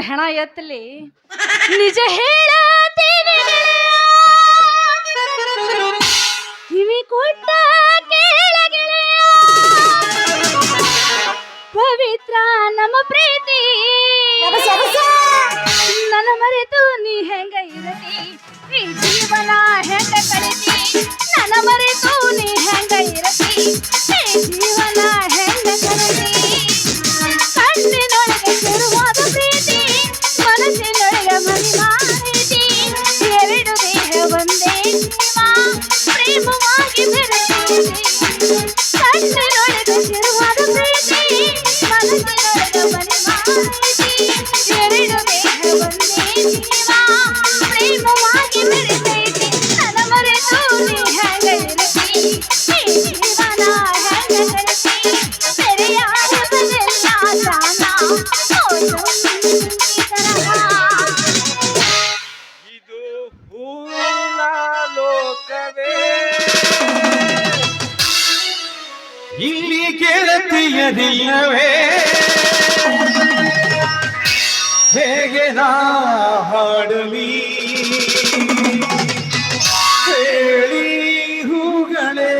ಹೆಣ ಎತ್ತಲಿ ನಿಜ ಹೇಳತೀನಿ ಕಿವಿ ಕೊಟ್ಟ ಕೇಳ ಗೆಳೆಯ ಪವಿತ್ರ ನಮ್ಮ ಪ್ರೀತಿ ನನ್ನ ಮರೆತು ನೀ ಹೆಂಗ ಇರತಿ ಈ ಜೀವನ ಹೆಂಗ ಕಳಿತಿ ನನ್ನ ಮರೆತು ನೀ ಹೆಂಗ ಇರತಿ ಈ ಜೀವನ ಹೆಂಗ ಕಳಿತಿ ಕಣ್ಣಿನೊಳಗೆ ಶುರುವಾದ ಪ್ರೀತಿ ಮನಸ್ಸಿನೊಳಗೆ ಮನಿ ಮಾಹಿತಿ ಎರಡು ದೇಹ ಒಂದೇ ಜೀವ ಪ್ರೇಮವಾಗಿ ಬೆರೆತಿದೆ ಕಣ್ಣಿನೊಳಗೆ ಶುರುವಾದ ಪ್ರೀತಿ ಮನಸ್ಸಿನೊಳಗೆ ಮನಿ ಮಾಹಿತಿ ಎರಡು ದೇಹ ಒಂದೇ ಜೀವ ಪ್ರೇಮವಾಗಿ ಬೆರೆತೈತಿ ನನ್ನ ಮರೆತು ನೀ ಹೆಂಗ ಇರತಿ ಈ ಜೀವನ ಹೆಂಗ ಕಳಿತಿ ಸರಿಯಾಗುವುದಿಲ್ಲ ಜಾನ ಇದು ಹೂವಿನ ಲೋಕವೇ ಇಲ್ಲಿ ಗೆಳತಿಯರಿಲ್ಲವೇ ಹೇಗೆ ನಾ ಹಾಡಲಿ ಹೇಳಿ ಹೂಗಳೇ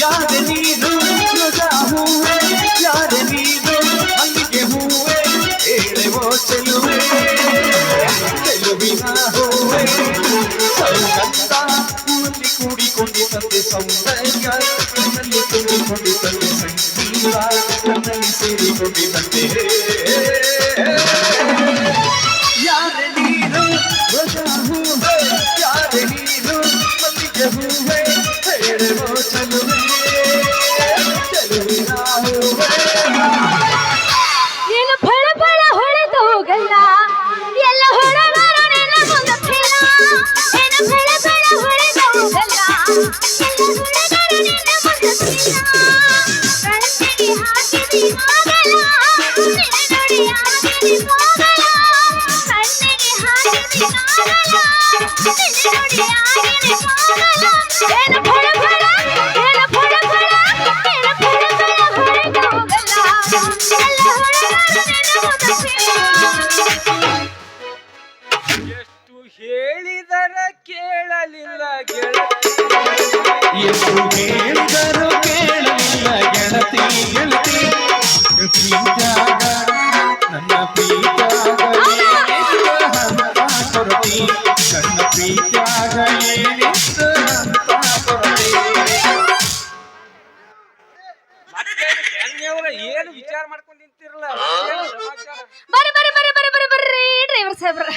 ಯಾರ ನೀನು ರೋಜಾ ಹೂವೆ ಯಾರ ನೀನು ಮಲ್ಲಿಗೆ ಹೂವೆ ಹೇಳುವೋ ಚೆಲುವೆ ಚೆಲುವಿನ ಹೂವೆ ಸೌಗಂಧ ಹೂವಲ್ಲಿ ಕೂಡಿಕೊಂಡಿತಂತೆ ಸೌಂದರ್ಯ ಕಣ್ಣಲ್ಲಿ ತುಂಬಿಕೊಂಡಿತಂತೆ ಸಂಗೀತ ಕಣ್ಣಲ್ಲಿ ಸೇರಿಕೊಂಡಿತಂತೆ ಯಾರ ನೀನು ರೋಜಾ ಹೂವೆ ಯಾರ ನೀನು ಮಲ್ಲಿಗೆ ಹೂವೆ ಹೇಳುವೋ ಚೆಲುವೆ ಚೆಲುವಿನ ಹೂವೆ ಏನು ಫಳ ಫಳ ಹೊಳೆದು ಹೋಗಲ್ಲ ಎಲ್ಲ ಹೊರಗಾರು ನಿನ್ನ ಮುಂದೆ ಫಿಲ ಏನು ಫಳ ಫಳ ಹೊಳೆದು ಹೋಗಲ್ಲ ಎಲ್ಲ ಹೊರಗಾರು ನಿನ್ನ ಮುಂದೆ ಫಿಲ ಕಣ್ಣಿಗೆ ಹಾಕಿದಿ ಹೋಗಲ್ಲ ನಿನ್ನ ನೋಡಿ ಆಗಿದಿ ಹೋಗಲ್ಲ ಕಣ್ಣಿಗೆ ಹಾಕಿದಿ ಹೋಗಲ್ಲ ನಿನ್ನ ನೋಡಿ ಆಗಿದಿ ಹೋಗಲ್ಲ ಏನು ಫಳ ಫಳ ಏನು ಫಳ ಫಳ ಏನು ಫಳ ಫಳ ಹೊಳೆದು ಹೋಗಲ್ಲ ಎಲ್ಲ ಹೊರಗಾರು ನಿನ್ನ ಮುಂದೆ ಫಿಲ ಎಷ್ಟು ಹೇಳಿದರ ಕೇಳಲಿಲ್ಲ ಗೆಳತಿ ಎಷ್ಟು ಹೇಳಿದರೂ ಕೇಳಲಿಲ್ಲ ಗೆಳತಿ ಗೆಳತಿ ಪ್ರೀತ್ಯಾಗ ನನ್ನ ಪ್ರೀತ್ಯಾಗ ಏನಿತ್ತು ಹಂತ ಕೊರತಿ ನನ್ನ ಪ್ರೀತ್ಯಾಗ ಏನಿತ್ತು ಹಂತ ಕೊರತಿ ಮತ್ತೇನು ಹೆಂಗವ್ರ ಏನು ವಿಚಾರ ಮಾಡ್ಕೊಂಡು ನಿಂತಿರಲ್ಲ ಮತ್ತೇನು ಸಮಾಚಾರ ಬರ್ರಿ ಬರ್ರಿ ಬರ್ರಿ ಬರ್ರಿ ಬರ್ರಿ ಬರ್ರಿ ಡ್ರೈವರ್ ಸಾಹೇಬ್ರ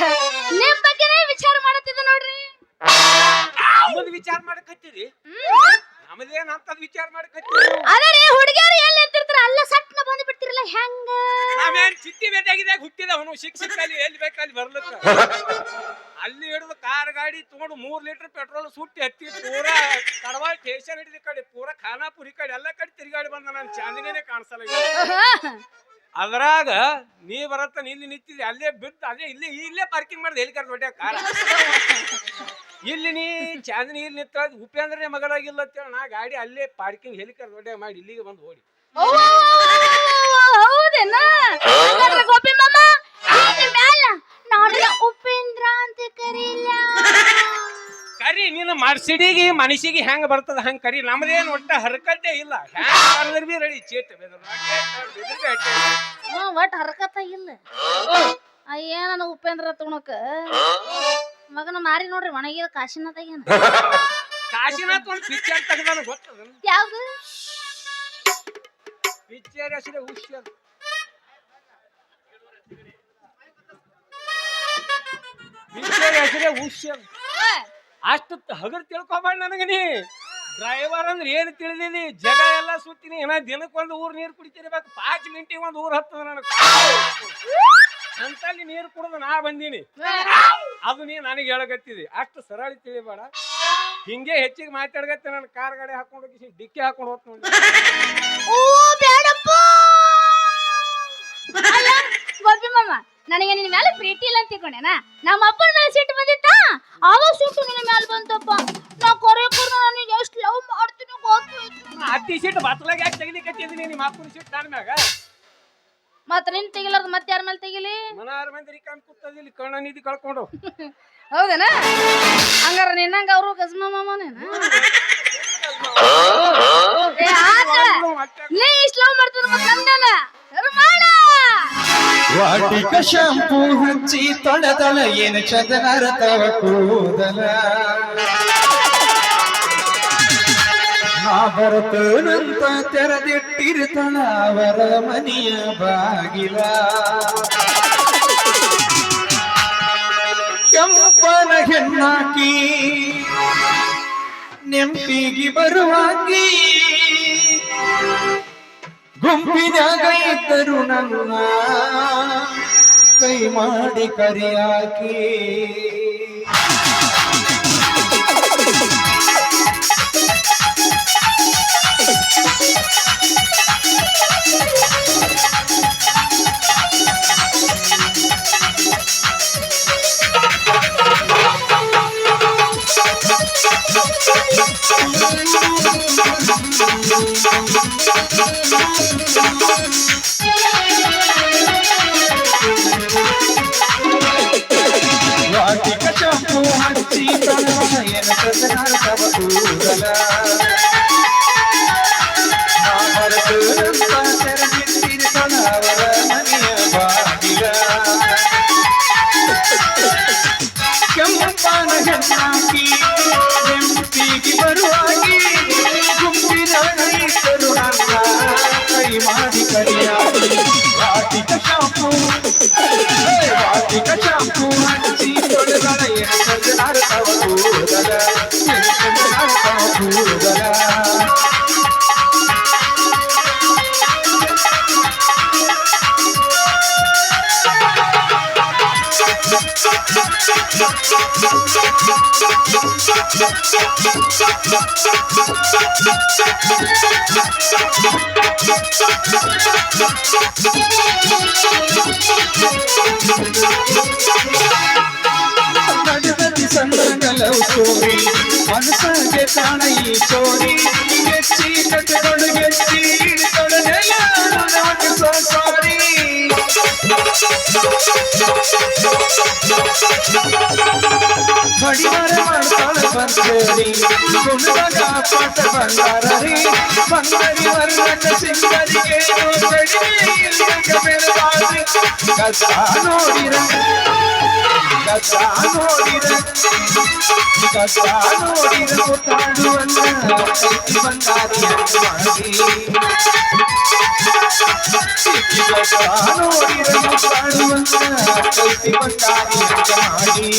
ನಿಮ್ ಬಗ್ಗೆನೇ ವಿಚಾರ ಮಾಡತ್ತಿದ್ದ ನೋಡ್ರಿ ನಮ್ಮದು ವಿಚಾರ ಮಾಡಕತ್ತೀರಿ ನಮ್ಮದೇನಂತದ್ ವಿಚಾರ ಮಾಡಕತ್ತೀರಿ ಅದೇ ರೀ ಹುಡುಗಿಯರು ಎಲ್ಲಿ ನಿಂತಿರ್ತಾರ ಅಲ್ಲ ಸಟ್ನ ಬಂದು ಬಿಡ್ತಿರಲ್ಲ ಹೆಂಗ ನಾವೇನ್ ಚಿತ್ತಿ ಬೇದಾಗಿದಾಗ ಹುಟ್ಟಿದವನು ಶಿಕ್ಷಕಲ್ಲಿ ಎಲ್ಲಿ ಬೇಕಲ್ಲಿ ಬರ್ಲಕ್ಕ ಅಲ್ಲಿ ಹಿಡಿದು ಕಾರ್ ಗಾಡಿ ತಗೊಂಡು 3 ಲೀಟರ್ ಪೆಟ್ರೋಲ್ ಸುಟ್ಟಿ ಹತ್ತಿ ಪೂರಾ ಕಡವಾಳ್ ಸ್ಟೇಷನ್ ಹಿಡಿದ ಕಡೆ ಪೂರಾ ಖಾನಾಪುರಿ ಕಡೆ ಎಲ್ಲ ಕಡೆ ತಿರುಗಾಡಿ ಬಂದ ನಾನು ಚಾಂದಿನೇ ಕಾಣಿಸಲ್ಲ ಅದ್ರಾಗ ನೀ ಬರತ್ತ ಇಲ್ಲಿ ನಿಂತಿದ್ದೆ ಅಲ್ಲೇ ಬಿದ್ದು ಅಲ್ಲೇ ಇಲ್ಲೇ ಪಾರ್ಕಿಂಗ್ ಮಾಡಿದೆ ಎಲ್ಲಿ ಕರ್ದು ಹೊಟ್ಟೆ ಕಾರ ಇಲ್ಲಿ ನೀ ಚಾಂದಿನಿ ಇಲ್ಲಿ ನಿಂತ ಉಪೇಂದ್ರನೇ ಮಗಳಾಗಿಲ್ಲ ಅಂತೇಳಿ ನಾ ಗಾಡಿ ಅಲ್ಲೇ ಪಾರ್ಕಿಂಗ್ ಹೆಲಿಕರ್ ದೊಡ್ಡ ಮಾಡಿ ಇಲ್ಲಿಗೆ ಬಂದು ಓಡಿ ಹೌದೇನ ಗೋಪಿ ಮಾಮ ಮ್ಯಾಲ ನೋಡಿದ ಉಪೇಂದ್ರ ಅಂತ ಕರೀಲ ಕರಿ ನೀನು ಮರ್ಸಿಡಿಗೆ ಮನುಷ್ಯಗೆ ಹೆಂಗ ಬರ್ತದ ಹಂಗ ಕರಿ ನಮ್ದೇನ್ ಒಟ್ಟ ಹರಕಟ್ಟೆ ಇಲ್ಲ ಹೆಂಗ ಬಿ ರೆಡಿ ಚೇಟ್ ಒಟ್ಟು ಹರಕತ್ತ ಇಲ್ಲ ಅಯ್ಯ ನನ್ನ ಉಪೇಂದ್ರ ತಗೊಳಕ ಮಗನ ಮಾರಿ ನೋಡ್ರಿ ಒಣಗಿದ ಕಾಶಿನಾಥಾಗೇನ ಕಾಶಿನಾಥ್ ಒಂದು ಪಿಕ್ಚರ್ ತೆಗ್ದಾನ ಗೊತ್ತದ ಯಾವ್ದು ಪಿಕ್ಚರ್ ಹೆಸರೇ ಹುಷಾರ್ ಪಿಕ್ಚರ್ ಹೆಸರೇ ಹುಷಾರ್ ಅಷ್ಟು ಹಗರ್ ತಿಳ್ಕೊಬೇಡ ನನಗ ನೀ ಡ್ರೈವರ್ ಅಂದ್ರೆ ಏನು ತಿಳಿದೀನಿ ಜಗ ಎಲ್ಲ ಸುತ್ತೀನಿ ಏನ ದಿನಕ್ಕೊಂದು ಊರ್ ನೀರು ಕುಡಿತಿರ್ಬೇಕು 5 ಮಿನಿಟಿಗೆ ಒಂದು ಊರ್ ಹತ್ತದ ನನಗೆ ಅಂತಲ್ಲಿ ನೀರು ಕುಡಿದು ನಾ ಬಂದೀನಿ ಅದು ನೀ ನನಗೆ ಹೇಳಕತ್ತಿದಿ ಅಷ್ಟು ಸರಳ ತಿಳಿಬೇಡ ಹಿಂಗೆ ಹೆಚ್ಚಿಗೆ ಮಾತಾಡಗತ್ತೆ ನಾನು ಕಾರ್ ಗಾಡಿ ಹಾಕೊಂಡು ಹೋಗಿ ಡಿಕ್ಕಿ ಹಾಕೊಂಡು ಹೋಗ್ತ ನೋಡಿ ಓ ಬೇಡಪ್ಪ ಅಲ್ಲ ಗೋಪಿ ಮಾಮ ನನಗೆ ನಿನ್ನ ಮೇಲೆ ಪ್ರೀತಿ ಇಲ್ಲ ಅಂತ ತಿಳ್ಕೊಂಡೆನಾ ನಮ್ಮ ಅಪ್ಪನ ಮೇಲೆ ಸಿಟ್ಟು ಬಂದಿತ್ತಾ ಆವಾಗ ಸಿಟ್ಟು ನಿನ್ನ ಮೇಲೆ ಬಂತಪ್ಪ ನಾ ಕೊರೆ ನನಗೆ ಎಷ್ಟು ಲವ್ ಮಾಡ್ತೀನಿ ಗೊತ್ತು ಅತಿ ಈ ಸೀಟ್ ಬತ್ತಲಾಗ ಯಾಕೆ ತೆಗಿಲಿಕತ್ತಿದ್ದೀನಿ ನಿಮ್ಮ ಅಪ್ಪನ ಸೀಟ್ ನನ್ನ ಮ್ಯಾಗ ಮತ್ತ ನಿನ್ ತೆಗಿಲಾರ್ದ ಮತ್ತೆ ಯಾರ ಮೇಲೆ ತೆಗಿಲಿ ಮನಾರ ಮಂದಿ ಕಾಣ್ ಕೂತದಿಲ್ಲ ಕಣ್ಣ ನಿಧಿ ಕಳ್ಕೊಂಡು ಹೌದೇನ ಹಂಗಾರ ನಿನ್ನಂಗ ಅವರು ಗಜ್ಮ ಮಾಮನೇನ ನೀ ಇಷ್ಟು ಲವ್ ಮಾಡ್ತಾರ ಮತ್ತೆ ನಮ್ದಲ್ಲ ಮಾಡ ವಾಟಿಕ ಶಾಂಪೂ ಹಚ್ಚಿ ತೊಳೆದಳ ಏನು ಚದನರ ತವ ಕೂದಲ ನಾ ಬರ್ತನಂತ ತೆರೆದಿಟ್ಟಿರ್ತಾಳ ಅವರ ಮನೆಯ ಬಾಗಿಲ ಕೆಂಪನ ಹೆಣ್ಣಾಕಿ ನೆಂಪಿಗೆ ಬರುವಾಗಿ ಗುಂಪಿನಾಗ ಇದ್ದರು ನನ್ನ ಕೈ ಮಾಡಿ ಕರಿಯಾಕಿ ವಾಟಿಕ ಶಾಂಪೂ ಹಚ್ಚಿ ತೊಳೆದಳ ಏನು ಚದನರ ತವ ಕೂದಲ ನಾ ಬರ್ತನಂತ ತೆರೆದಿಟ್ಟಿರ್ತಾಳ ಅವರ ಮನೆಯ ಬಾಗಿಲ ಕೆಂಪನ ಹೆಣ್ಣಾಕಿ ನೆಂಪಿಗೆ ಬರುವಾಗಿ ಗುಂಪಿನ ರೈತರು ನನ್ನ ಕೈ ಮಾಡಿ ಕರಿಯಾಗಿ ವಾಟಿಕ ಶಾಂಪೂ ಹಚ್ಚಿ ತೊಳೆದಳ ಏನು ಚಂದನಾರ ತವ ಕೂದಲ ಏನು ಚಂದನಾರ ತವ ಕೂದಲ ನಡೆದತಿ ಸಂದರ್ಗಲ ಸೋರಿ ಮನಸ್ಸಿಗೆ ಕಾಣ ಈ ಚೋರಿ ಗೆಚ್ಚಿ ಕಟ್ಟಗಳು ಗೆಚ್ಚಿ ಹಿಡಿದೊಡನೆಯ ಸಾರಿ ಬಡಿವಾರ ಮಾಡ್ತಾಳ ಬಂದೇರಿ ಗುಣದಾಗ ಪಾಠ ಬಂಗಾರರಿ ಬಂಗಾರಿ ವರ್ಣಕ ಸಿಂಗರಿಗೆ ಕಡಿಮೆ ಇಲ್ಲದ ಬೆರವಾದ್ರಿ ಕಸ ನೋಡಿರ ಗೊತ್ತಾಡುವಲ್ಲ ಕೈತಿ ಬಂಗಾರಿ ಮಾಡಿ ನೋಡಿರ ಗೊತ್ತಾಡುವಲ್ಲ ಕೈತಿ ಬಂಗಾರಿ ಮಾಡಿ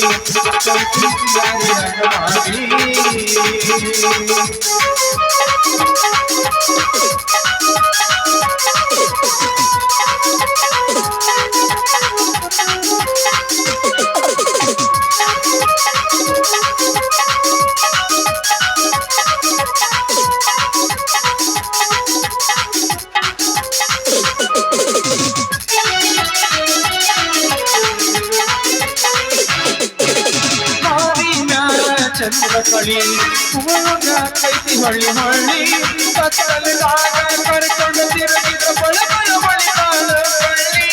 ಕೈತಿ ಬಂಗಾರಿ ಚಂದ್ರ ಕಳಿ ಹೂವಾಗ ಕೈತಿ ಹೊಳ್ಳಿ ಹೊಳ್ಳಿ ಕತ್ತಲಾಗ ಕರ್ಕೊಂಡು ತಿರುಗಿದ ಬಳ ಬಳ ಬಳಿತಾಳ ಬಳ್ಳಿ